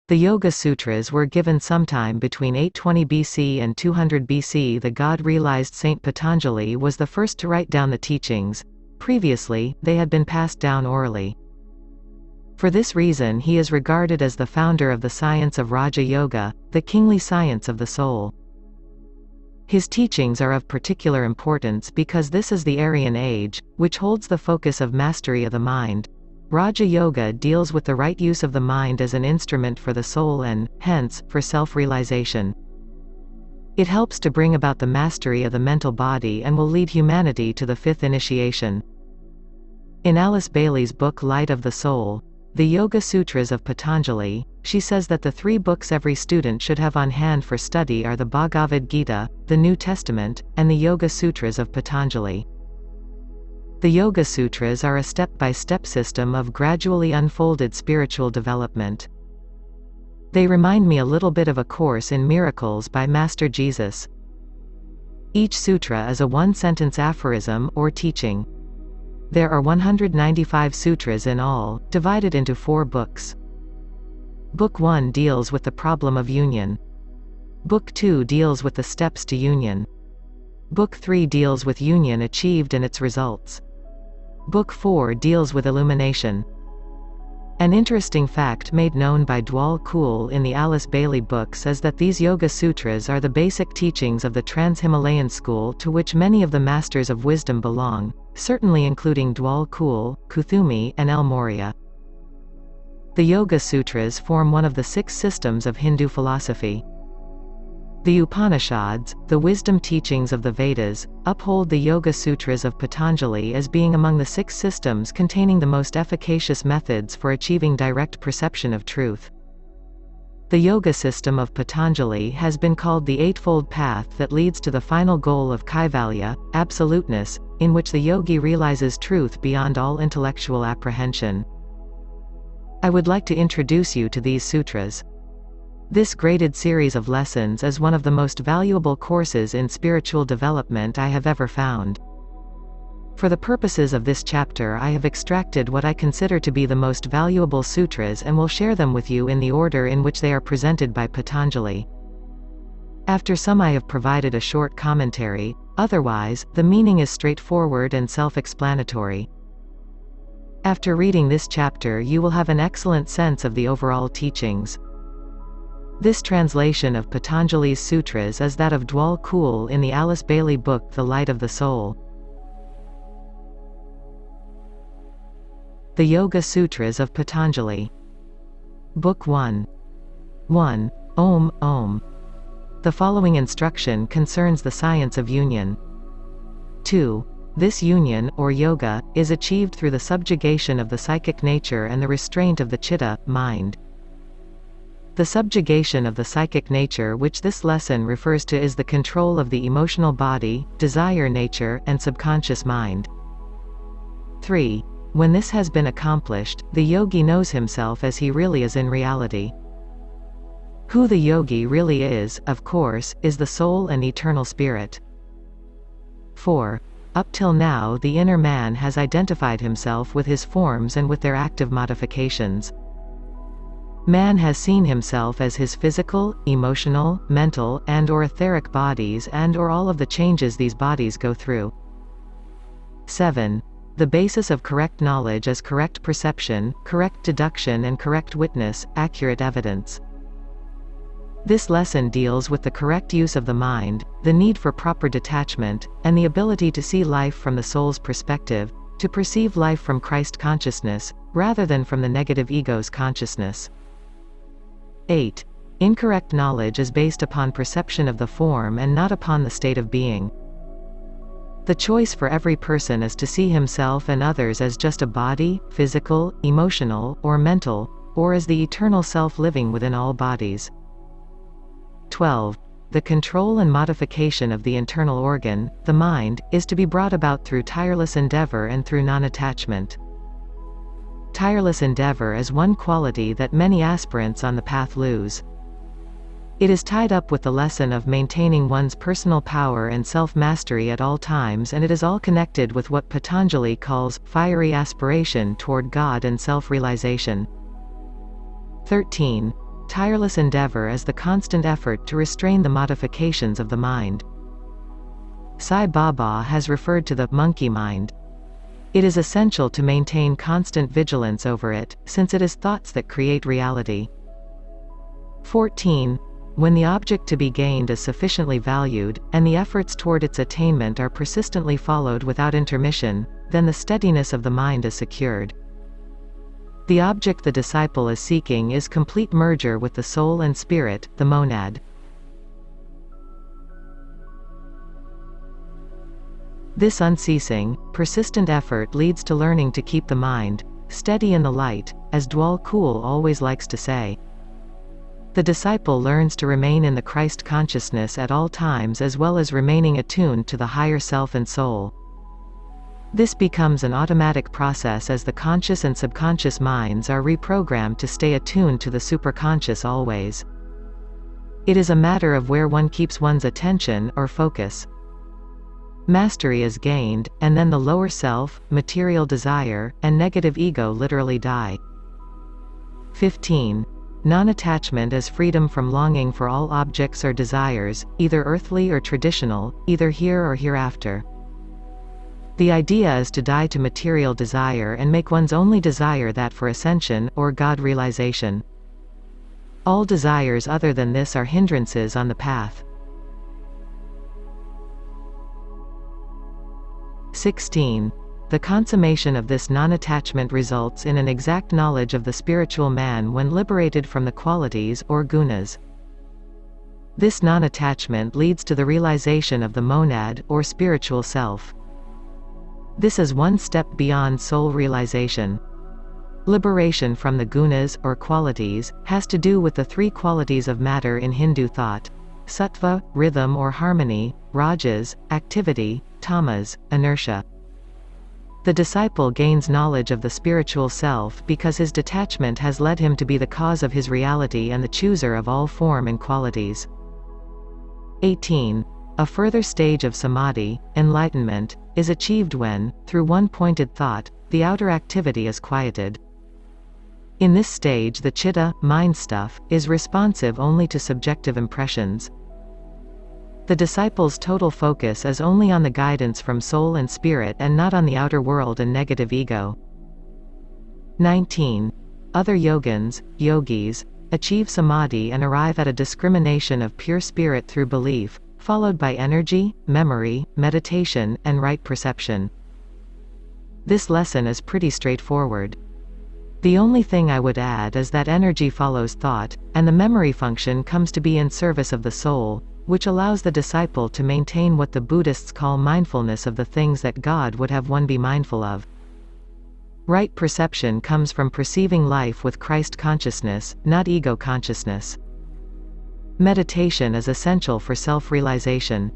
The Yoga Sutras were given sometime between 820 BC and 200 BC. The God-realized Saint Patanjali was the first to write down the teachings. Previously, they had been passed down orally. For this reason he is regarded as the founder of the science of Raja Yoga, the kingly science of the soul. His teachings are of particular importance because this is the Aryan age, which holds the focus of mastery of the mind. Raja Yoga deals with the right use of the mind as an instrument for the soul and, hence, for self-realization. It helps to bring about the mastery of the mental body and will lead humanity to the fifth initiation. In Alice Bailey's book Light of the Soul, The Yoga Sutras of Patanjali, she says that the 3 books every student should have on hand for study are the Bhagavad Gita, the New Testament, and the Yoga Sutras of Patanjali. The Yoga Sutras are a step-by-step system of gradually unfolded spiritual development. They remind me a little bit of A Course in Miracles by Master Jesus. Each sutra is a one-sentence aphorism or teaching. There are 195 sutras in all, divided into 4 books. Book 1 deals with the problem of union. Book 2 deals with the steps to union. Book 3 deals with union achieved and its results. Book 4 deals with illumination. An interesting fact made known by Dwal Khul in the Alice Bailey books is that these Yoga Sutras are the basic teachings of the Trans-Himalayan school to which many of the masters of wisdom belong, certainly including Dwal Khul, Kuthumi, and El Morya. The Yoga Sutras form one of the 6 systems of Hindu philosophy. The Upanishads, the wisdom teachings of the Vedas, uphold the Yoga Sutras of Patanjali as being among the 6 systems containing the most efficacious methods for achieving direct perception of truth. The yoga system of Patanjali has been called the Eightfold Path that leads to the final goal of Kaivalya, absoluteness, in which the yogi realizes truth beyond all intellectual apprehension. I would like to introduce you to these sutras. This graded series of lessons is one of the most valuable courses in spiritual development I have ever found. For the purposes of this chapter I have extracted what I consider to be the most valuable sutras and will share them with you in the order in which they are presented by Patanjali. After some I have provided a short commentary, otherwise, the meaning is straightforward and self-explanatory. After reading this chapter you will have an excellent sense of the overall teachings. This translation of Patanjali's sutras is that of Dwal Khul in the Alice Bailey book The Light of the Soul. The Yoga Sutras of Patanjali. Book 1. 1. Om, Om. The following instruction concerns the science of union. 2. This union, or yoga, is achieved through the subjugation of the psychic nature and the restraint of the chitta, mind. The subjugation of the psychic nature which this lesson refers to is the control of the emotional body, desire nature, and subconscious mind. 3. When this has been accomplished, the yogi knows himself as he really is in reality. Who the yogi really is, of course, is the soul and eternal spirit. 4. Up till now the inner man has identified himself with his forms and with their active modifications. Man has seen himself as his physical, emotional, mental, and/or etheric bodies and/or all of the changes these bodies go through. 7. The basis of correct knowledge is correct perception, correct deduction and correct witness, accurate evidence. This lesson deals with the correct use of the mind, the need for proper detachment, and the ability to see life from the soul's perspective, to perceive life from Christ consciousness, rather than from the negative ego's consciousness. 8. Incorrect knowledge is based upon perception of the form and not upon the state of being. The choice for every person is to see himself and others as just a body, physical, emotional, or mental, or as the eternal self living within all bodies. 12. The control and modification of the internal organ, the mind, is to be brought about through tireless endeavor and through non-attachment. Tireless endeavor is one quality that many aspirants on the path lose. It is tied up with the lesson of maintaining one's personal power and self-mastery at all times, and it is all connected with what Patanjali calls fiery aspiration toward God and self-realization. 13. tireless endeavor is the constant effort to restrain the modifications of the mind. Sai Baba has referred to the monkey mind. It is essential to maintain constant vigilance over it, since it is thoughts that create reality. 14. When the object to be gained is sufficiently valued, and the efforts toward its attainment are persistently followed without intermission, then the steadiness of the mind is secured. The object the disciple is seeking is complete merger with the soul and spirit, the monad. This unceasing, persistent effort leads to learning to keep the mind steady in the light, as Dwal Kul always likes to say. The disciple learns to remain in the Christ consciousness at all times, as well as remaining attuned to the higher self and soul. This becomes an automatic process as the conscious and subconscious minds are reprogrammed to stay attuned to the superconscious always. It is a matter of where one keeps one's attention, or focus. Mastery is gained, and then the lower self, material desire, and negative ego literally die. 15. Non-attachment is freedom from longing for all objects or desires, either earthly or traditional, either here or hereafter. The idea is to die to material desire and make one's only desire that for ascension, or God realization. All desires other than this are hindrances on the path. 16. The consummation of this non-attachment results in an exact knowledge of the spiritual man when liberated from the qualities, or gunas. This non-attachment leads to the realization of the monad, or spiritual self. This is one step beyond soul realization. Liberation from the gunas, or qualities, has to do with the three qualities of matter in Hindu thought: sattva, rhythm or harmony; rajas, activity; tamas, inertia. The disciple gains knowledge of the spiritual self because his detachment has led him to be the cause of his reality and the chooser of all form and qualities. 18. A further stage of samadhi, enlightenment, is achieved when, through one pointed thought, the outer activity is quieted. In this stage the chitta, mind stuff, is responsive only to subjective impressions. The disciple's total focus is only on the guidance from soul and spirit and not on the outer world and negative ego. 19. Other yogins, yogis, achieve samadhi and arrive at a discrimination of pure spirit through belief, followed by energy, memory, meditation, and right perception. This lesson is pretty straightforward. The only thing I would add is that energy follows thought, and the memory function comes to be in service of the soul, which allows the disciple to maintain what the Buddhists call mindfulness of the things that God would have one be mindful of. Right perception comes from perceiving life with Christ consciousness, not ego consciousness. Meditation is essential for self-realization.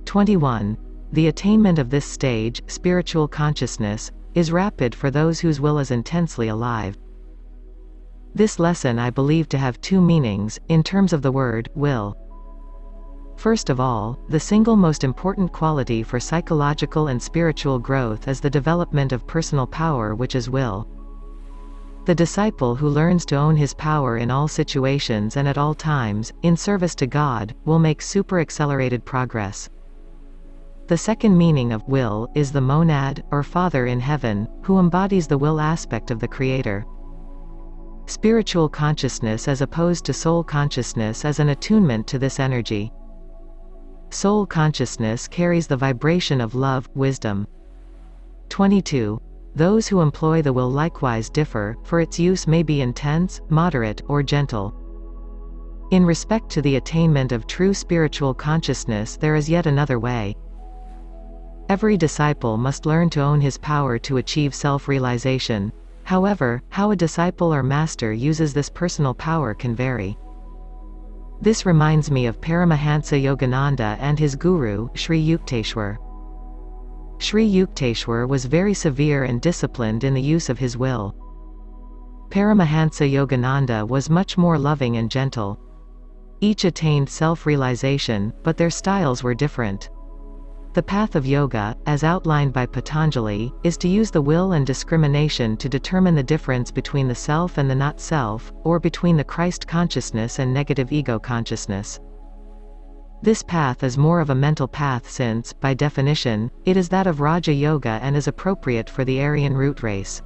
21. The attainment of this stage, spiritual consciousness, is rapid for those whose will is intensely alive. This lesson I believe to have two meanings, in terms of the word, will. First of all, the single most important quality for psychological and spiritual growth is the development of personal power, which is will. The disciple who learns to own his power in all situations and at all times, in service to God, will make super-accelerated progress. The second meaning of will is the monad, or Father in heaven, who embodies the will aspect of the Creator. Spiritual consciousness as opposed to soul consciousness is an attunement to this energy. Soul consciousness carries the vibration of love, wisdom. 22. Those who employ the will likewise differ, for its use may be intense, moderate, or gentle. In respect to the attainment of true spiritual consciousness there is yet another way. Every disciple must learn to own his power to achieve self-realization. However, how a disciple or master uses this personal power can vary. This reminds me of Paramahansa Yogananda and his guru, Sri Yukteswar. Sri Yukteswar was very severe and disciplined in the use of his will. Paramahansa Yogananda was much more loving and gentle. Each attained self-realization, but their styles were different. The path of yoga, as outlined by Patanjali, is to use the will and discrimination to determine the difference between the self and the not-self, or between the Christ consciousness and negative ego consciousness. This path is more of a mental path since, by definition, it is that of Raja Yoga and is appropriate for the Aryan root race.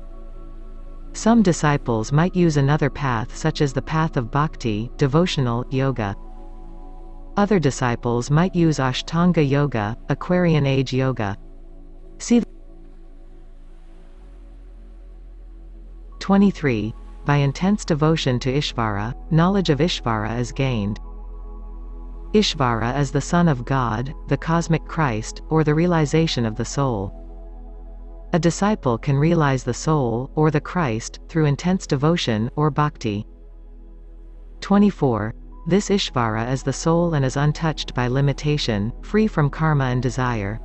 Some disciples might use another path such as the path of bhakti, devotional, yoga. Other disciples might use Ashtanga Yoga, Aquarian Age Yoga. See 23. By intense devotion to Ishvara, knowledge of Ishvara is gained. Ishvara is the Son of God, the cosmic Christ, or the realization of the soul. A disciple can realize the soul, or the Christ, through intense devotion, or bhakti. 24. This Ishvara is the soul and is untouched by limitation, free from karma and desire.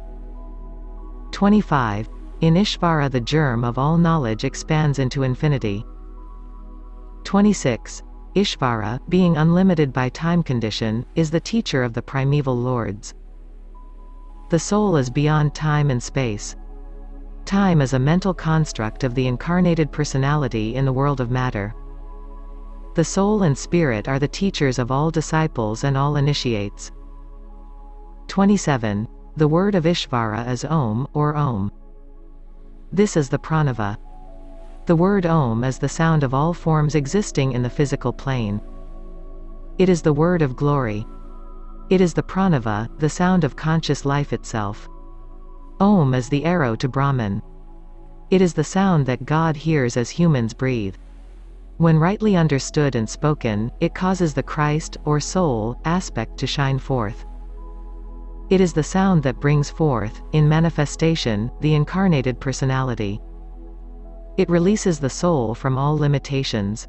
25. In Ishvara the germ of all knowledge expands into infinity. 26. Ishvara, being unlimited by time condition, is the teacher of the primeval lords. The soul is beyond time and space. Time is a mental construct of the incarnated personality in the world of matter. The soul and spirit are the teachers of all disciples and all initiates. 27. The word of Ishvara is Om, or Om. This is the pranava. The word Om is the sound of all forms existing in the physical plane. It is the word of glory. It is the pranava, the sound of conscious life itself. Om is the arrow to Brahman. It is the sound that God hears as humans breathe. When rightly understood and spoken, it causes the Christ, or soul, aspect to shine forth. It is the sound that brings forth, in manifestation, the incarnated personality. It releases the soul from all limitations.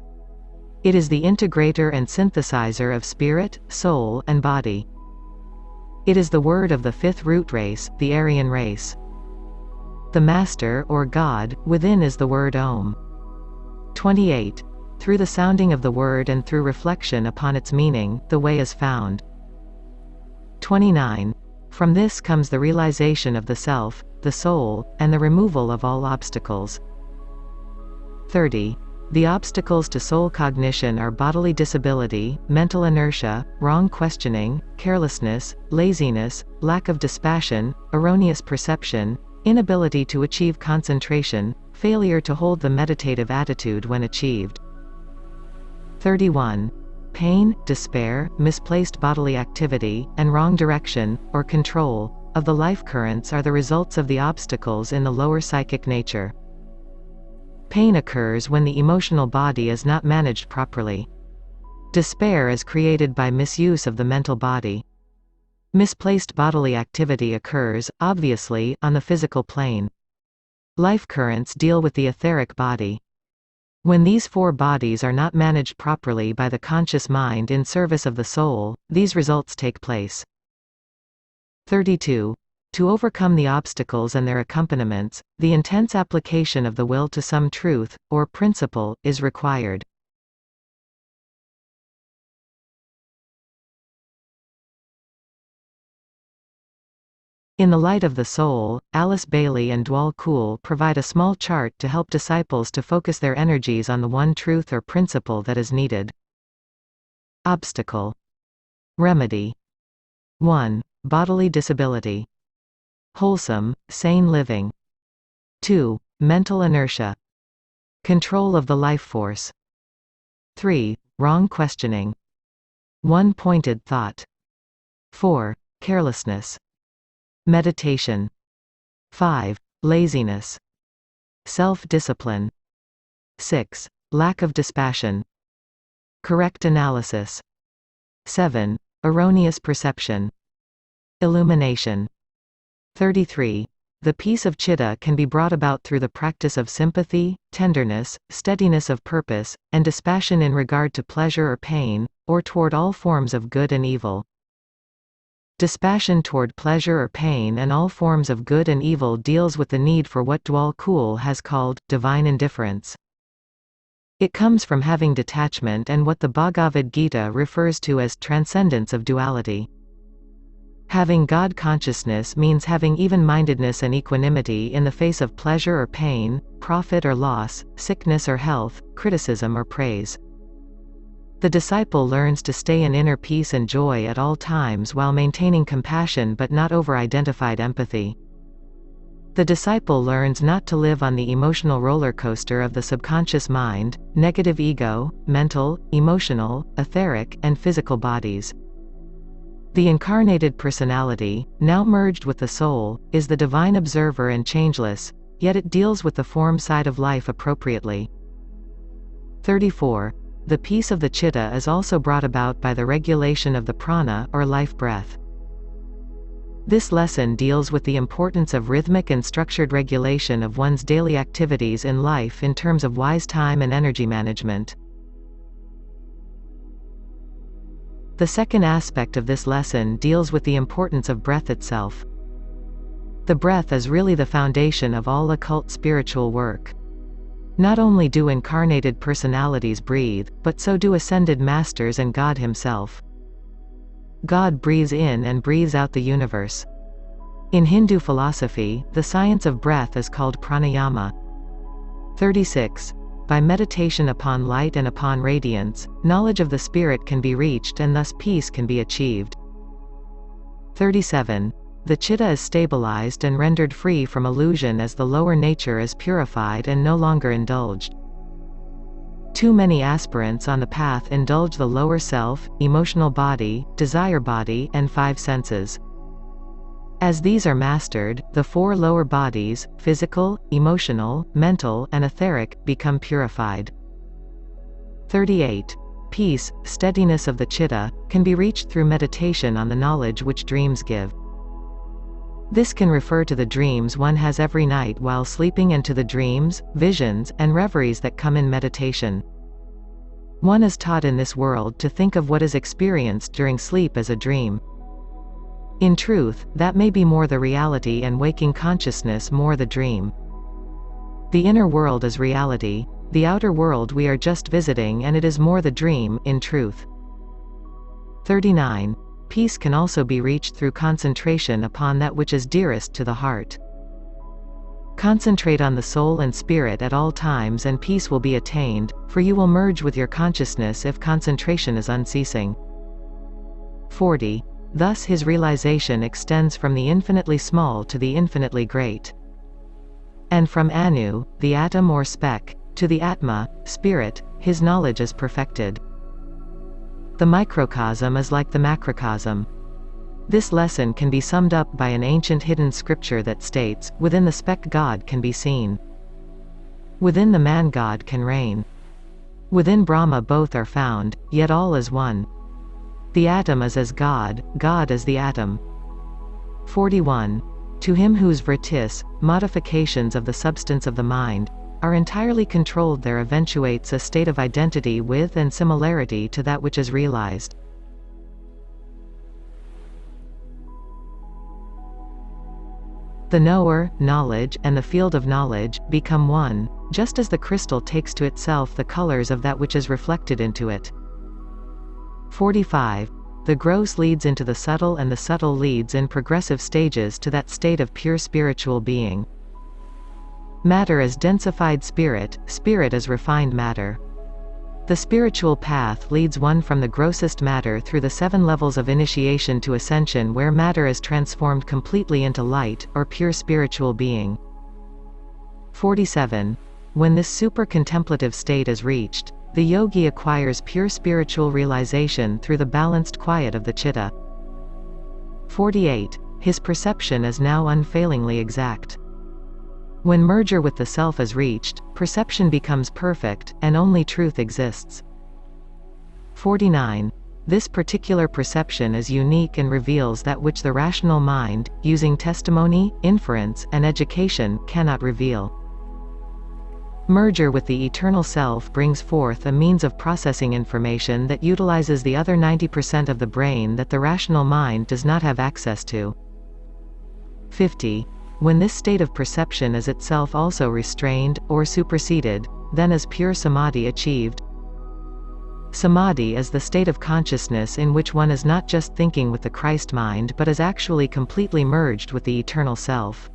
It is the integrator and synthesizer of spirit, soul, and body. It is the word of the fifth root race, the Aryan race. The Master, or God, within is the word Om. 28. Through the sounding of the word and through reflection upon its meaning, the way is found. 29. From this comes the realization of the self, the soul, and the removal of all obstacles. 30. The obstacles to soul cognition are bodily disability, mental inertia, wrong questioning, carelessness, laziness, lack of dispassion, erroneous perception, inability to achieve concentration, failure to hold the meditative attitude when achieved. 31. Pain, despair, misplaced bodily activity, and wrong direction, or control, of the life currents are the results of the obstacles in the lower psychic nature. Pain occurs when the emotional body is not managed properly. Despair is created by misuse of the mental body. Misplaced bodily activity occurs, obviously, on the physical plane. Life currents deal with the etheric body. When these four bodies are not managed properly by the conscious mind in service of the soul, these results take place. 32. To overcome the obstacles and their accompaniments, the intense application of the will to some truth, or principle, is required. In the Light of the Soul, Alice Bailey and Dwal Kool provide a small chart to help disciples to focus their energies on the one truth or principle that is needed. Obstacle. Remedy. 1. Bodily disability. Wholesome, sane living. 2. Mental inertia. Control of the life force. 3. Wrong questioning. One-pointed thought. 4. Carelessness. Meditation. 5. Laziness. Self-discipline. 6. Lack of dispassion. Correct analysis. 7. Erroneous perception. Illumination. 33. The peace of Chitta can be brought about through the practice of sympathy, tenderness, steadiness of purpose, and dispassion in regard to pleasure or pain, or toward all forms of good and evil. Dispassion toward pleasure or pain and all forms of good and evil deals with the need for what Dwal Kool has called divine indifference. It comes from having detachment and what the Bhagavad Gita refers to as transcendence of duality. Having God consciousness means having even-mindedness and equanimity in the face of pleasure or pain, profit or loss, sickness or health, criticism or praise. The disciple learns to stay in inner peace and joy at all times while maintaining compassion but not over-identified empathy. The disciple learns not to live on the emotional roller coaster of the subconscious mind, negative ego, mental, emotional, etheric, and physical bodies. The incarnated personality, now merged with the soul, is the divine observer and changeless, yet it deals with the form side of life appropriately. 34. The peace of the chitta is also brought about by the regulation of the prana, or life breath. This lesson deals with the importance of rhythmic and structured regulation of one's daily activities in life in terms of wise time and energy management. The second aspect of this lesson deals with the importance of breath itself. The breath is really the foundation of all occult spiritual work. Not only do incarnated personalities breathe, but so do ascended masters and God himself. God breathes in and breathes out the universe. In Hindu philosophy, the science of breath is called pranayama. 36. By meditation upon light and upon radiance, knowledge of the spirit can be reached and thus peace can be achieved. 37. The chitta is stabilized and rendered free from illusion as the lower nature is purified and no longer indulged. Too many aspirants on the path indulge the lower self, emotional body, desire body, and 5 senses. As these are mastered, the 4 lower bodies, physical, emotional, mental, and etheric, become purified. 38. Peace, steadiness of the chitta, can be reached through meditation on the knowledge which dreams give. This can refer to the dreams one has every night while sleeping and to the dreams, visions, and reveries that come in meditation. One is taught in this world to think of what is experienced during sleep as a dream. In truth, that may be more the reality and waking consciousness more the dream. The inner world is reality, the outer world we are just visiting, and it is more the dream, in truth. 39. Peace can also be reached through concentration upon that which is dearest to the heart. Concentrate on the soul and spirit at all times and peace will be attained, for you will merge with your consciousness if concentration is unceasing. 40. Thus his realization extends from the infinitely small to the infinitely great. And from Anu, the atom or speck, to the Atma, spirit, his knowledge is perfected. The microcosm is like the macrocosm. This lesson can be summed up by an ancient hidden scripture that states, within the speck God can be seen. Within the man God can reign. Within Brahma both are found, yet all is one. The atom is as God, God is the atom. 41. To him whose vrittis, modifications of the substance of the mind, are entirely controlled there eventuates a state of identity with and similarity to that which is realized. The knower, knowledge, and the field of knowledge, become one, just as the crystal takes to itself the colors of that which is reflected into it. 45. The gross leads into the subtle and the subtle leads in progressive stages to that state of pure spiritual being. Matter is densified spirit, spirit is refined matter. The spiritual path leads one from the grossest matter through the 7 levels of initiation to ascension where matter is transformed completely into light, or pure spiritual being. 47. When this super-contemplative state is reached, the yogi acquires pure spiritual realization through the balanced quiet of the chitta. 48. His perception is now unfailingly exact. When merger with the self is reached, perception becomes perfect, and only truth exists. 49. This particular perception is unique and reveals that which the rational mind, using testimony, inference, and education, cannot reveal. Merger with the eternal self brings forth a means of processing information that utilizes the other 90% of the brain that the rational mind does not have access to. 50. When this state of perception is itself also restrained, or superseded, then is pure samadhi achieved. Samadhi is the state of consciousness in which one is not just thinking with the Christ mind but is actually completely merged with the eternal self.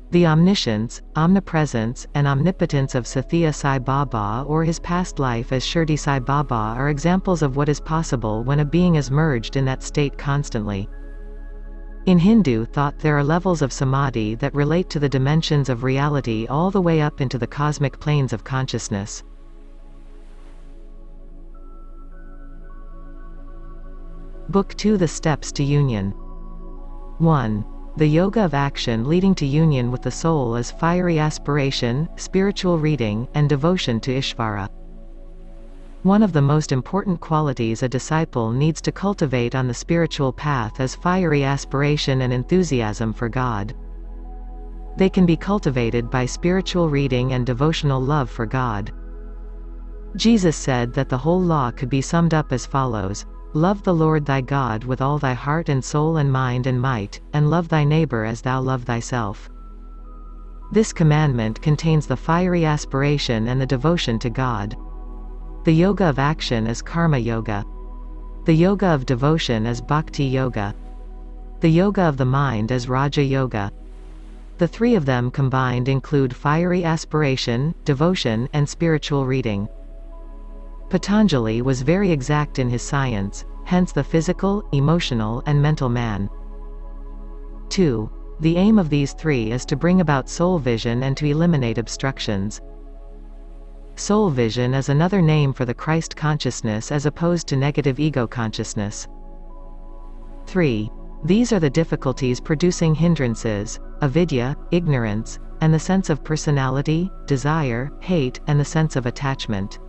The omniscience, omnipresence, and omnipotence of Sathya Sai Baba or his past life as Shirdi Sai Baba are examples of what is possible when a being is merged in that state constantly. In Hindu thought there are levels of samadhi that relate to the dimensions of reality all the way up into the cosmic planes of consciousness. Book 2 The Steps to Union. 1. The yoga of action leading to union with the soul is fiery aspiration, spiritual reading, and devotion to Ishvara. One of the most important qualities a disciple needs to cultivate on the spiritual path is fiery aspiration and enthusiasm for God. They can be cultivated by spiritual reading and devotional love for God. Jesus said that the whole law could be summed up as follows: love the Lord thy God with all thy heart and soul and mind and might, and love thy neighbor as thou love thyself. This commandment contains the fiery aspiration and the devotion to God. The yoga of action is karma yoga. The yoga of devotion is bhakti yoga. The yoga of the mind is raja yoga. The three of them combined include fiery aspiration, devotion, and spiritual reading. Patanjali was very exact in his science, hence the physical, emotional, and mental man. 2. The aim of these three is to bring about soul vision and to eliminate obstructions. Soul vision is another name for the Christ consciousness as opposed to negative ego consciousness. 3. These are the difficulties producing hindrances: avidya, ignorance, and the sense of personality, desire, hate, and the sense of attachment.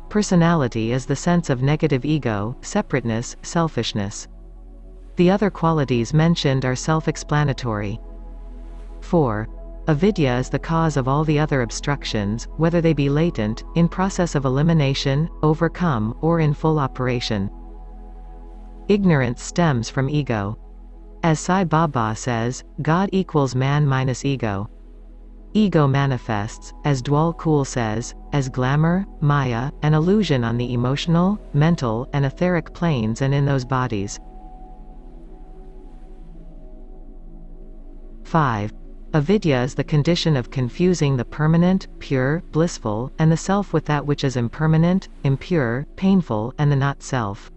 Personality is the sense of negative ego, separateness, selfishness. The other qualities mentioned are self-explanatory. 4. Avidya is the cause of all the other obstructions, whether they be latent, in process of elimination, overcome, or in full operation. Ignorance stems from ego. As Sai Baba says, God equals man minus ego. Ego manifests, as Dwal Kul says, as glamour, maya, an illusion on the emotional, mental, and etheric planes and in those bodies. 5. Avidya is the condition of confusing the permanent, pure, blissful, and the self with that which is impermanent, impure, painful, and the not-self.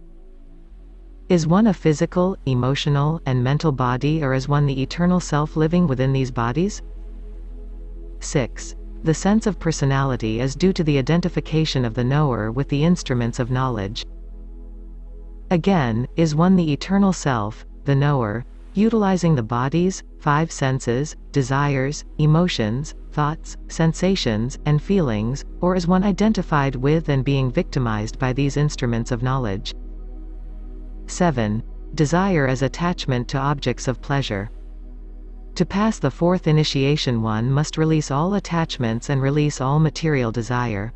Is one a physical, emotional, and mental body, or is one the eternal self living within these bodies? 6. The sense of personality is due to the identification of the knower with the instruments of knowledge. Again, is one the eternal self, the knower, utilizing the body's 5 senses, desires, emotions, thoughts, sensations, and feelings, or is one identified with and being victimized by these instruments of knowledge? 7. Desire is attachment to objects of pleasure. To pass the 4th initiation, one must release all attachments and release all material desire.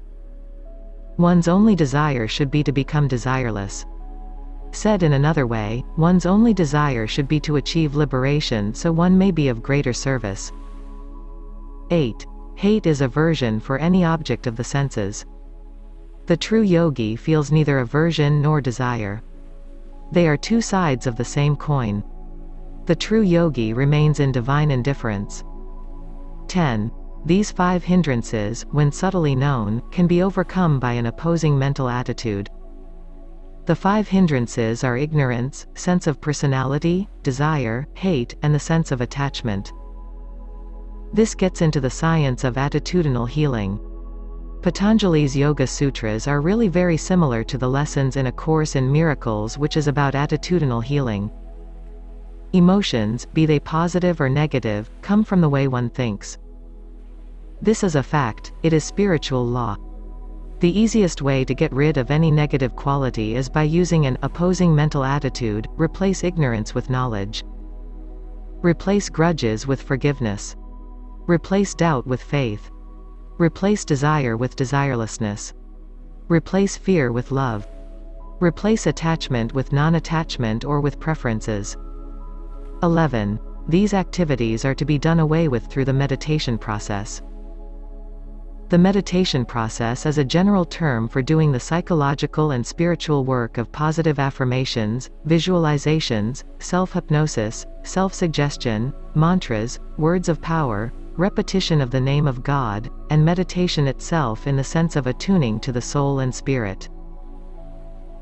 One's only desire should be to become desireless. Said in another way, one's only desire should be to achieve liberation so one may be of greater service. 8. Hate is aversion for any object of the senses. The true yogi feels neither aversion nor desire. They are two sides of the same coin. The true yogi remains in divine indifference. 10. These 5 hindrances, when subtly known, can be overcome by an opposing mental attitude. The 5 hindrances are ignorance, sense of personality, desire, hate, and the sense of attachment. This gets into the science of attitudinal healing. Patanjali's Yoga Sutras are really very similar to the lessons in A Course in Miracles, which is about attitudinal healing. Emotions, be they positive or negative, come from the way one thinks. This is a fact, it is spiritual law. The easiest way to get rid of any negative quality is by using an opposing mental attitude. Replace ignorance with knowledge. Replace grudges with forgiveness. Replace doubt with faith. Replace desire with desirelessness. Replace fear with love. Replace attachment with non-attachment or with preferences. 11. These activities are to be done away with through the meditation process. The meditation process is a general term for doing the psychological and spiritual work of positive affirmations, visualizations, self-hypnosis, self-suggestion, mantras, words of power, repetition of the name of God, and meditation itself in the sense of attuning to the soul and spirit.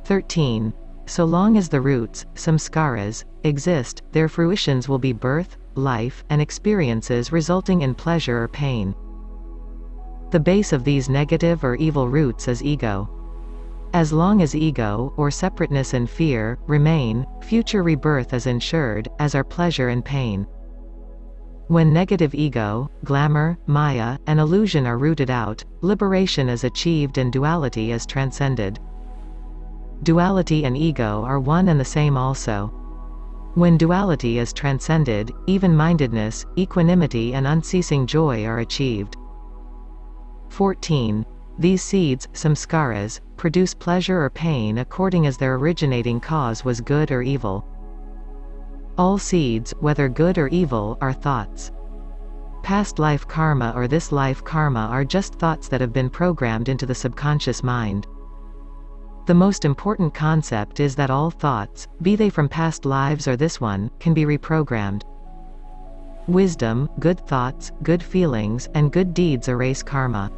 13. So long as the roots, samskaras, exist, their fruitions will be birth, life, and experiences resulting in pleasure or pain. The base of these negative or evil roots is ego. As long as ego, or separateness and fear, remain, future rebirth is ensured, as are pleasure and pain. When negative ego, glamour, maya, and illusion are rooted out, liberation is achieved and duality is transcended. Duality and ego are one and the same also. When duality is transcended, even-mindedness, equanimity and unceasing joy are achieved. 14. These seeds, samskaras, produce pleasure or pain according as their originating cause was good or evil. All seeds, whether good or evil, are thoughts. Past life karma or this life karma are just thoughts that have been programmed into the subconscious mind. The most important concept is that all thoughts, be they from past lives or this one, can be reprogrammed. Wisdom, good thoughts, good feelings, and good deeds erase karma.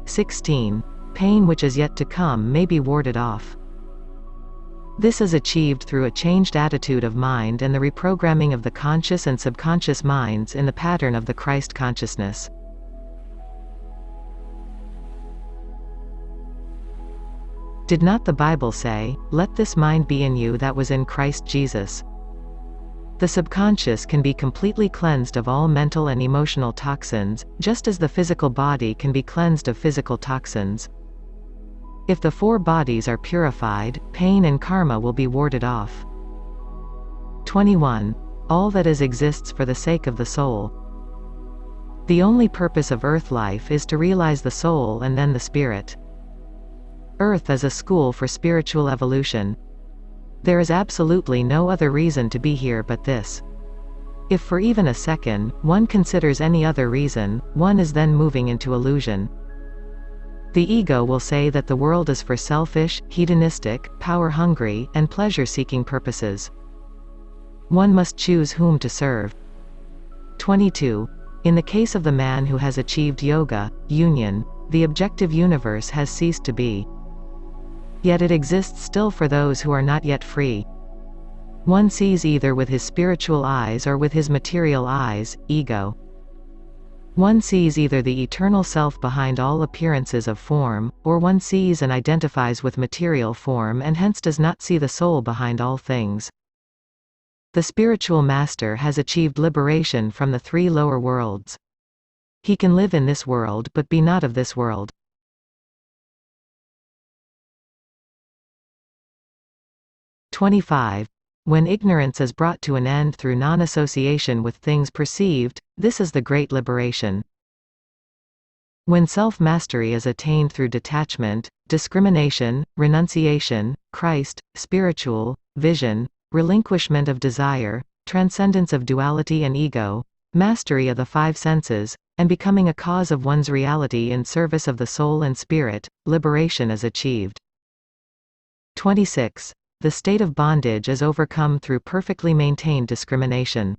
16. Pain which is yet to come may be warded off. This is achieved through a changed attitude of mind and the reprogramming of the conscious and subconscious minds in the pattern of the Christ consciousness. Did not the Bible say, "Let this mind be in you that was in Christ Jesus"? The subconscious can be completely cleansed of all mental and emotional toxins, just as the physical body can be cleansed of physical toxins. If the four bodies are purified, pain and karma will be warded off. 21. All that is exists for the sake of the soul. The only purpose of earth life is to realize the soul and then the spirit. Earth is a school for spiritual evolution. There is absolutely no other reason to be here but this. If for even a second, one considers any other reason, one is then moving into illusion. The ego will say that the world is for selfish, hedonistic, power-hungry, and pleasure-seeking purposes. One must choose whom to serve. 22. In the case of the man who has achieved yoga, union, the objective universe has ceased to be. Yet it exists still for those who are not yet free. One sees either with his spiritual eyes or with his material eyes, ego. One sees either the eternal self behind all appearances of form, or one sees and identifies with material form and hence does not see the soul behind all things. The spiritual master has achieved liberation from the three lower worlds. He can live in this world but be not of this world. 25. When ignorance is brought to an end through non-association with things perceived, this is the great liberation. When self-mastery is attained through detachment, discrimination, renunciation, Christ, spiritual, vision, relinquishment of desire, transcendence of duality and ego, mastery of the five senses, and becoming a cause of one's reality in service of the soul and spirit, liberation is achieved. 26. The state of bondage is overcome through perfectly maintained discrimination.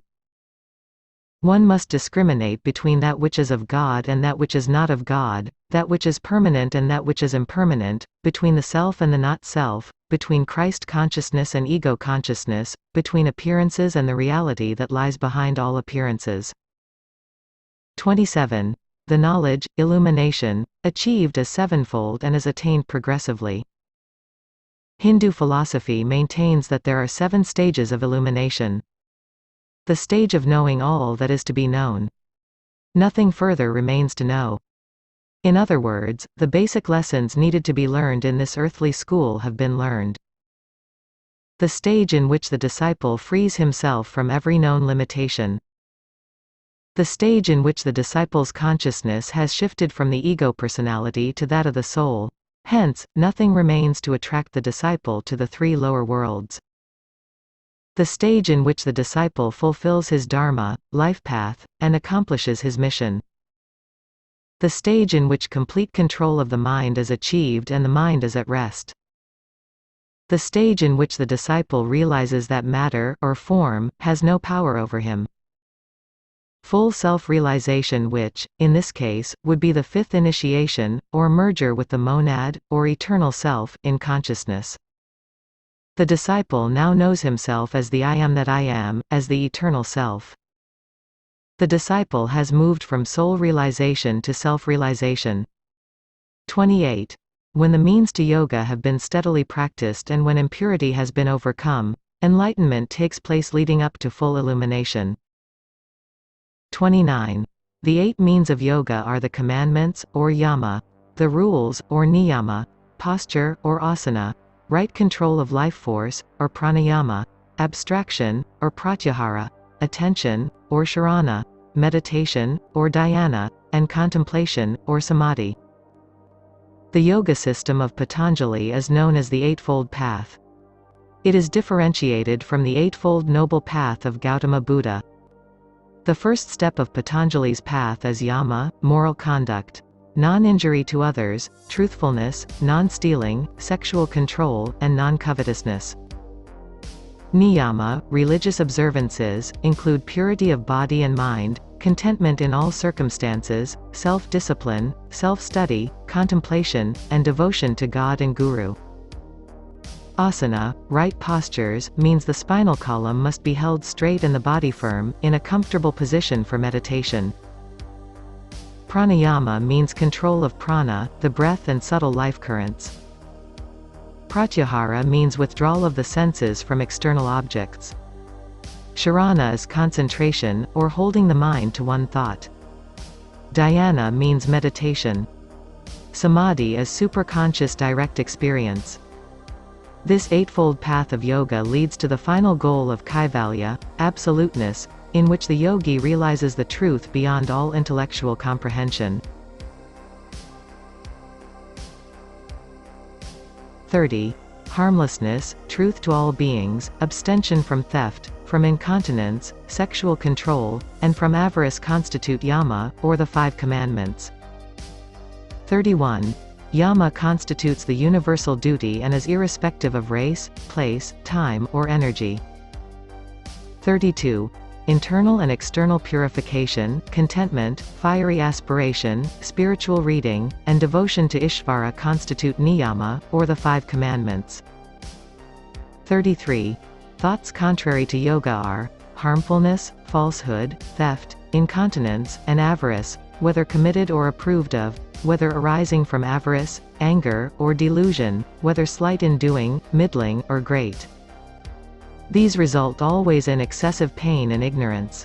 One must discriminate between that which is of God and that which is not of God, that which is permanent and that which is impermanent, between the self and the not-self, between Christ consciousness and ego consciousness, between appearances and the reality that lies behind all appearances. 27. The knowledge, illumination, achieved is sevenfold and is attained progressively. Hindu philosophy maintains that there are 7 stages of illumination. The stage of knowing all that is to be known. Nothing further remains to know. In other words, the basic lessons needed to be learned in this earthly school have been learned. The stage in which the disciple frees himself from every known limitation. The stage in which the disciple's consciousness has shifted from the ego personality to that of the soul. Hence, nothing remains to attract the disciple to the 3 lower worlds. The stage in which the disciple fulfills his dharma, life path, and accomplishes his mission. The stage in which complete control of the mind is achieved and the mind is at rest. The stage in which the disciple realizes that matter, or form, has no power over him. Full self-realization which, in this case, would be the fifth initiation, or merger with the monad, or eternal self, in consciousness. The disciple now knows himself as the I am that I am, as the eternal self. The disciple has moved from soul realization to self-realization. 28. When the means to yoga have been steadily practiced and when impurity has been overcome, enlightenment takes place leading up to full illumination. 29. The 8 means of yoga are the commandments, or yama, the rules, or niyama, posture, or asana, right control of life force, or pranayama, abstraction, or pratyahara, attention, or sharana, meditation, or dhyana, and contemplation, or samadhi. The yoga system of Patanjali is known as the Eightfold Path. It is differentiated from the Eightfold Noble Path of Gautama Buddha. The first step of Patanjali's path is yama, moral conduct. Non-injury to others, truthfulness, non-stealing, sexual control, and non-covetousness. Niyama, religious observances, include purity of body and mind, contentment in all circumstances, self-discipline, self-study, contemplation, and devotion to God and Guru. Asana, right postures, means the spinal column must be held straight and the body firm, in a comfortable position for meditation. Pranayama means control of prana, the breath and subtle life currents. Pratyahara means withdrawal of the senses from external objects. Sharana is concentration, or holding the mind to one thought. Dhyana means meditation. Samadhi is superconscious direct experience. This eightfold path of yoga leads to the final goal of kaivalya, absoluteness, in which the yogi realizes the truth beyond all intellectual comprehension. 30. Harmlessness, truth to all beings, abstention from theft, from incontinence, sexual control, and from avarice constitute yama, or the 5 commandments. 31. Yama constitutes the universal duty and is irrespective of race, place, time, or energy. 32. Internal and external purification, contentment, fiery aspiration, spiritual reading, and devotion to Ishvara constitute niyama, or the 5 commandments. 33. Thoughts contrary to yoga are harmfulness, falsehood, theft, incontinence, and avarice, whether committed or approved of, whether arising from avarice, anger, or delusion, whether slight in doing, middling, or great. These result always in excessive pain and ignorance.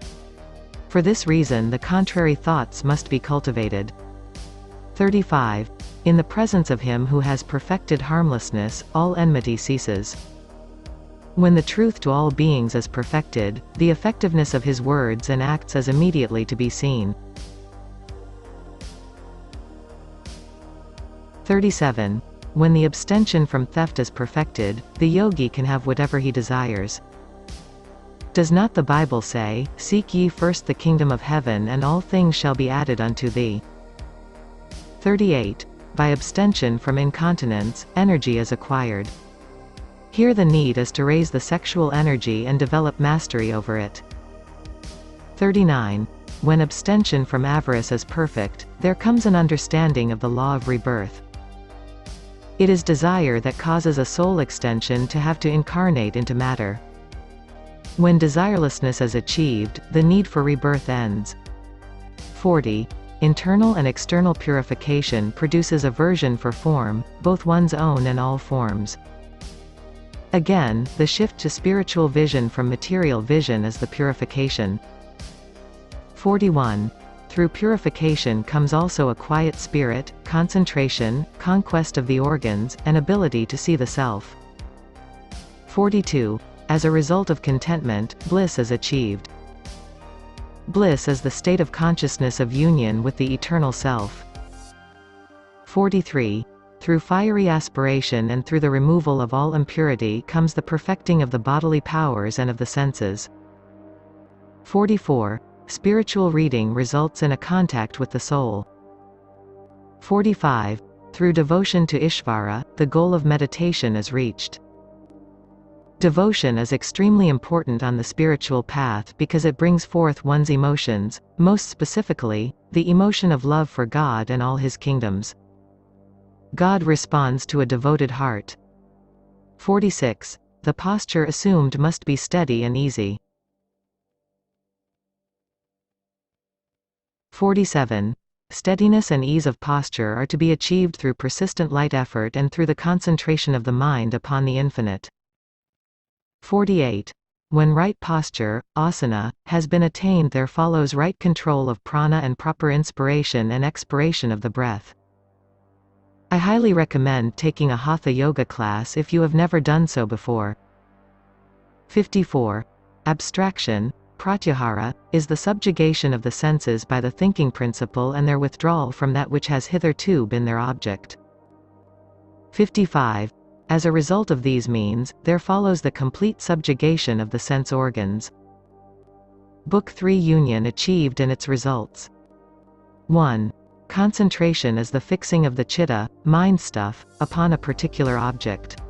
For this reason the contrary thoughts must be cultivated. 35. In the presence of him who has perfected harmlessness, all enmity ceases. When the truth to all beings is perfected, the effectiveness of his words and acts is immediately to be seen. 37. When the abstention from theft is perfected, the yogi can have whatever he desires. Does not the Bible say, "Seek ye first the kingdom of heaven and all things shall be added unto thee"? 38. By abstention from incontinence, energy is acquired. Here the need is to raise the sexual energy and develop mastery over it. 39. When abstention from avarice is perfect, there comes an understanding of the law of rebirth. It is desire that causes a soul extension to have to incarnate into matter. When desirelessness is achieved, the need for rebirth ends. 40. Internal and external purification produces aversion for form, both one's own and all forms. Again, the shift to spiritual vision from material vision is the purification. 41. Through purification comes also a quiet spirit, concentration, conquest of the organs, and ability to see the self. 42. As a result of contentment, bliss is achieved. Bliss is the state of consciousness of union with the eternal self. 43. Through fiery aspiration and through the removal of all impurity comes the perfecting of the bodily powers and of the senses. 44. Spiritual reading results in a contact with the soul. 45. Through devotion to Ishvara, the goal of meditation is reached. Devotion is extremely important on the spiritual path because it brings forth one's emotions, most specifically, the emotion of love for God and all his kingdoms. God responds to a devoted heart. 46. The posture assumed must be steady and easy. 47. Steadiness and ease of posture are to be achieved through persistent light effort and through the concentration of the mind upon the infinite. 48. When right posture, asana, has been attained, there follows right control of prana and proper inspiration and expiration of the breath. I highly recommend taking a hatha yoga class if you have never done so before. 54. Abstraction, pratyahara, is the subjugation of the senses by the thinking principle and their withdrawal from that which has hitherto been their object. 55. As a result of these means, there follows the complete subjugation of the sense organs. Book 3 Union achieved and its results. 1. Concentration is the fixing of the chitta, mind stuff, upon a particular object.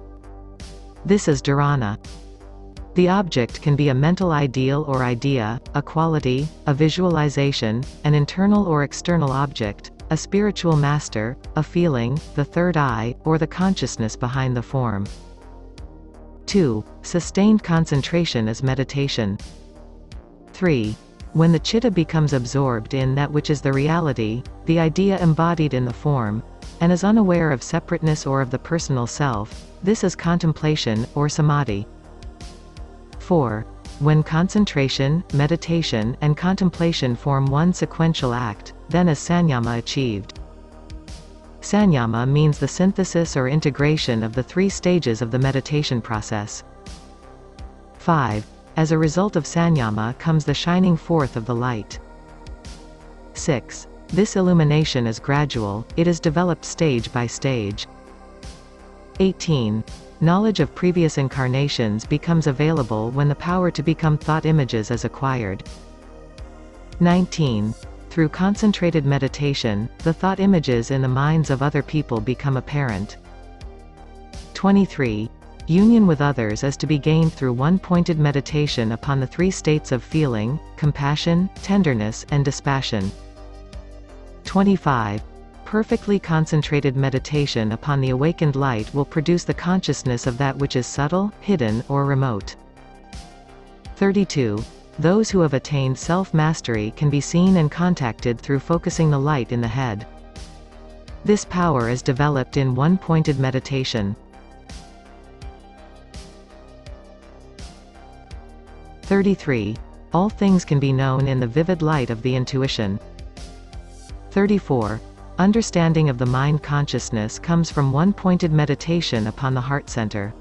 This is dharana. The object can be a mental ideal or idea, a quality, a visualization, an internal or external object, a spiritual master, a feeling, the third eye, or the consciousness behind the form. 2. Sustained concentration is meditation. 3. When the chitta becomes absorbed in that which is the reality, the idea embodied in the form, and is unaware of separateness or of the personal self, this is contemplation, or samadhi. 4. When concentration, meditation, and contemplation form one sequential act, then is sanyama achieved. Sanyama means the synthesis or integration of the three stages of the meditation process. 5. As a result of sanyama comes the shining forth of the light. 6. This illumination is gradual, it is developed stage by stage. 18. Knowledge of previous incarnations becomes available when the power to become thought images is acquired. 19. Through concentrated meditation, the thought images in the minds of other people become apparent. 23. Union with others is to be gained through one-pointed meditation upon the three states of feeling, compassion, tenderness, and dispassion. 25. Perfectly concentrated meditation upon the awakened light will produce the consciousness of that which is subtle, hidden, or remote. 32. Those who have attained self-mastery can be seen and contacted through focusing the light in the head. This power is developed in one-pointed meditation. 33. All things can be known in the vivid light of the intuition. 34. Understanding of the mind consciousness comes from one-pointed meditation upon the heart center.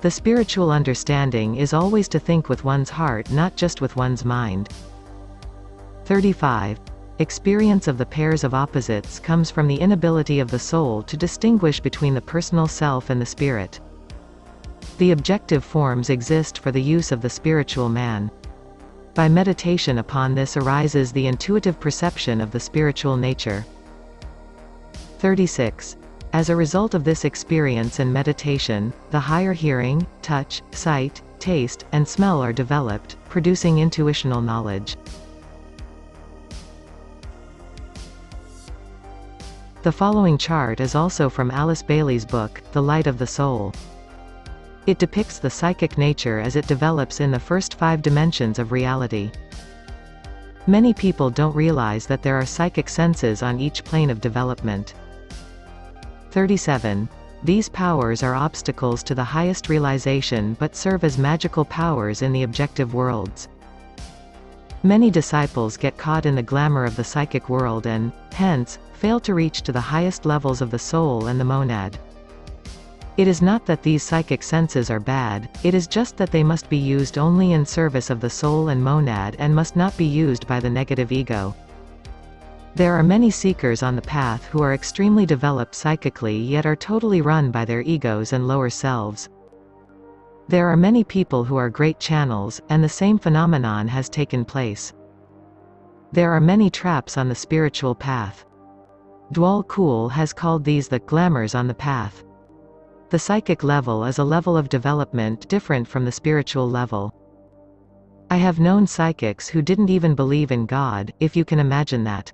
The spiritual understanding is always to think with one's heart, not just with one's mind. 35. Experience of the pairs of opposites comes from the inability of the soul to distinguish between the personal self and the spirit. The objective forms exist for the use of the spiritual man. By meditation upon this arises the intuitive perception of the spiritual nature. 36. As a result of this experience and meditation, the higher hearing, touch, sight, taste, and smell are developed, producing intuitional knowledge. The following chart is also from Alice Bailey's book, The Light of the Soul. It depicts the psychic nature as it develops in the first 5 dimensions of reality. Many people don't realize that there are psychic senses on each plane of development. 37. These powers are obstacles to the highest realization but serve as magical powers in the objective worlds. Many disciples get caught in the glamour of the psychic world and, hence, fail to reach to the highest levels of the soul and the monad. It is not that these psychic senses are bad, it is just that they must be used only in service of the soul and monad and must not be used by the negative ego. There are many seekers on the path who are extremely developed psychically yet are totally run by their egos and lower selves. There are many people who are great channels, and the same phenomenon has taken place. There are many traps on the spiritual path. Dwal Kul has called these the glamours on the path. The psychic level is a level of development different from the spiritual level. I have known psychics who didn't even believe in God, if you can imagine that.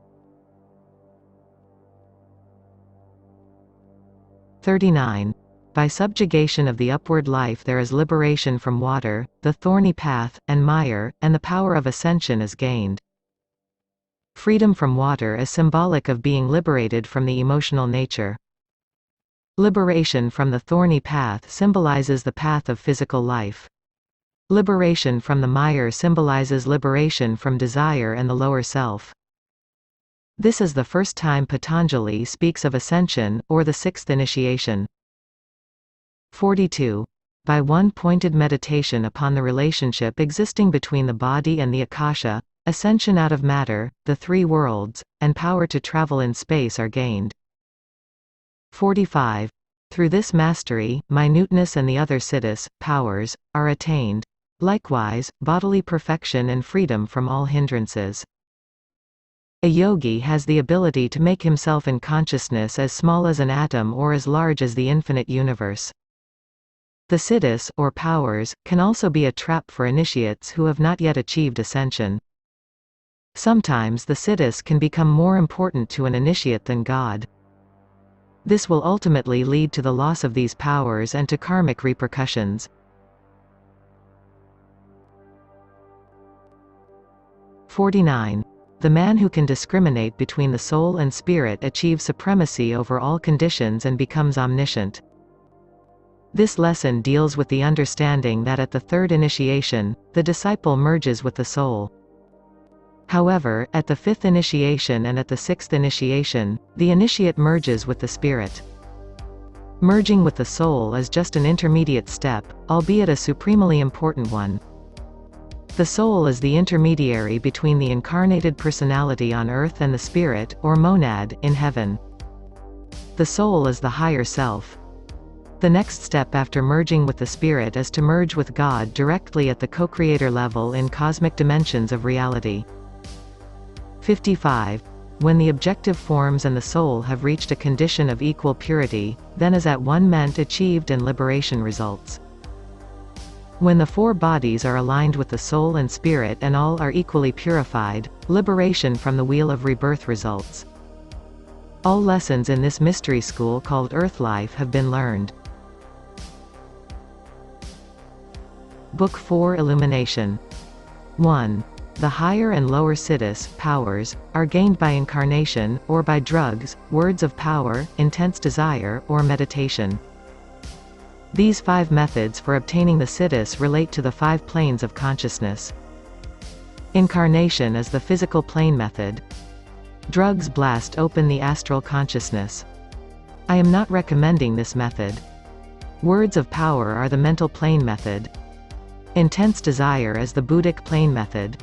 39. By subjugation of the upward life there is liberation from water, the thorny path, and mire, and the power of ascension is gained. Freedom from water is symbolic of being liberated from the emotional nature. Liberation from the thorny path symbolizes the path of physical life. Liberation from the mire symbolizes liberation from desire and the lower self. This is the first time Patanjali speaks of ascension, or the sixth initiation. 42. By one-pointed meditation upon the relationship existing between the body and the akasha, ascension out of matter, the three worlds, and power to travel in space are gained. 45. Through this mastery, minuteness and the other siddhis, powers, are attained. Likewise, bodily perfection and freedom from all hindrances. A yogi has the ability to make himself in consciousness as small as an atom or as large as the infinite universe. The siddhis, or powers, can also be a trap for initiates who have not yet achieved ascension. Sometimes the siddhis can become more important to an initiate than God. This will ultimately lead to the loss of these powers and to karmic repercussions. 49. The man who can discriminate between the soul and spirit achieves supremacy over all conditions and becomes omniscient. This lesson deals with the understanding that at the third initiation, the disciple merges with the soul. However, at the fifth initiation and at the sixth initiation, the initiate merges with the spirit. Merging with the soul is just an intermediate step, albeit a supremely important one. The soul is the intermediary between the incarnated personality on earth and the spirit, or monad, in heaven. The soul is the higher self. The next step after merging with the spirit is to merge with God directly at the co-creator level in cosmic dimensions of reality. 55. When the objective forms and the soul have reached a condition of equal purity, then is at one ment achieved and liberation results. When the four bodies are aligned with the soul and spirit and all are equally purified, liberation from the wheel of rebirth results. All lessons in this mystery school called Earth Life have been learned. Book 4 Illumination. 1. The higher and lower siddhis, powers, are gained by incarnation, or by drugs, words of power, intense desire, or meditation. These 5 methods for obtaining the siddhis relate to the 5 planes of consciousness. Incarnation is the physical plane method. Drugs blast open the astral consciousness. I am not recommending this method. Words of power are the mental plane method. Intense desire is the Buddhic plane method.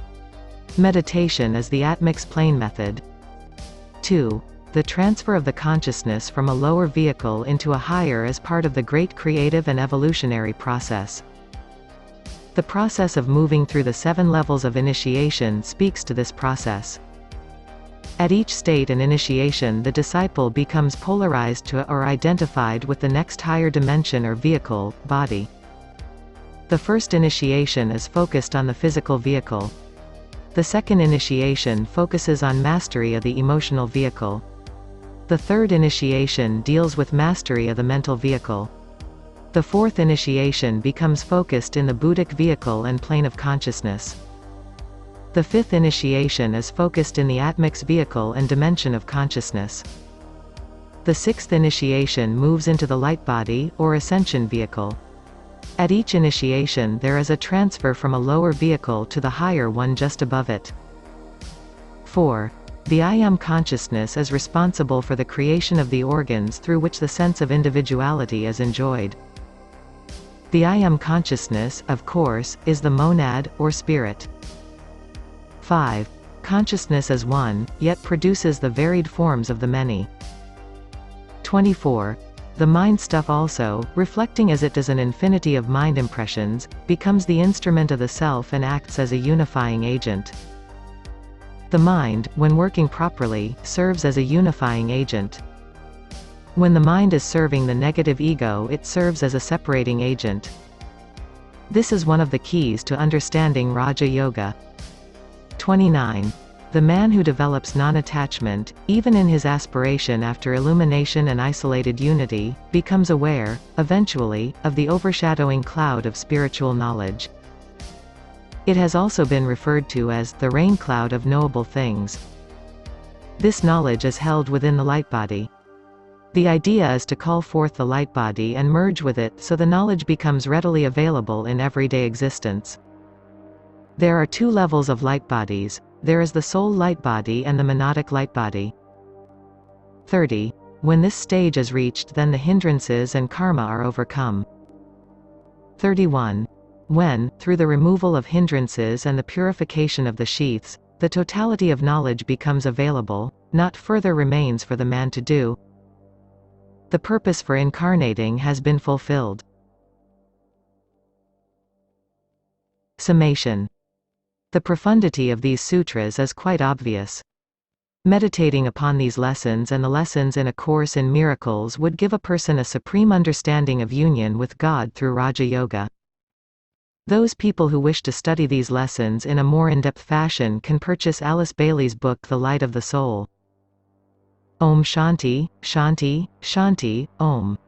Meditation is the Atmics plane method. 2. The transfer of the consciousness from a lower vehicle into a higher is part of the great creative and evolutionary process. The process of moving through the 7 levels of initiation speaks to this process. At each state and initiation the disciple becomes polarized to or identified with the next higher dimension or vehicle, body. The first initiation is focused on the physical vehicle. The second initiation focuses on mastery of the emotional vehicle. The third initiation deals with mastery of the mental vehicle. The fourth initiation becomes focused in the Buddhic vehicle and plane of consciousness. The fifth initiation is focused in the Atmics vehicle and dimension of consciousness. The sixth initiation moves into the light body, or ascension vehicle. At each initiation there is a transfer from a lower vehicle to the higher one just above it. 4. The I Am consciousness is responsible for the creation of the organs through which the sense of individuality is enjoyed. The I Am consciousness, of course, is the monad, or spirit. 5. Consciousness is one, yet produces the varied forms of the many. 24. The mind stuff also, reflecting as it does an infinity of mind impressions, becomes the instrument of the self and acts as a unifying agent. The mind, when working properly, serves as a unifying agent. When the mind is serving the negative ego, it serves as a separating agent. This is one of the keys to understanding Raja Yoga. 29. The man who develops non-attachment, even in his aspiration after illumination and isolated unity, becomes aware, eventually, of the overshadowing cloud of spiritual knowledge. It has also been referred to as the rain cloud of knowable things. This knowledge is held within the light body. The idea is to call forth the light body and merge with it so the knowledge becomes readily available in everyday existence. There are two levels of light bodies. There is the soul light body and the monadic light body. 30. When this stage is reached, then the hindrances and karma are overcome. 31. When, through the removal of hindrances and the purification of the sheaths, the totality of knowledge becomes available, not further remains for the man to do. The purpose for incarnating has been fulfilled. Summation. The profundity of these sutras is quite obvious. Meditating upon these lessons and the lessons in A Course in Miracles would give a person a supreme understanding of union with God through Raja Yoga. Those people who wish to study these lessons in a more in-depth fashion can purchase Alice Bailey's book The Light of the Soul. Om Shanti, Shanti, Shanti, Om.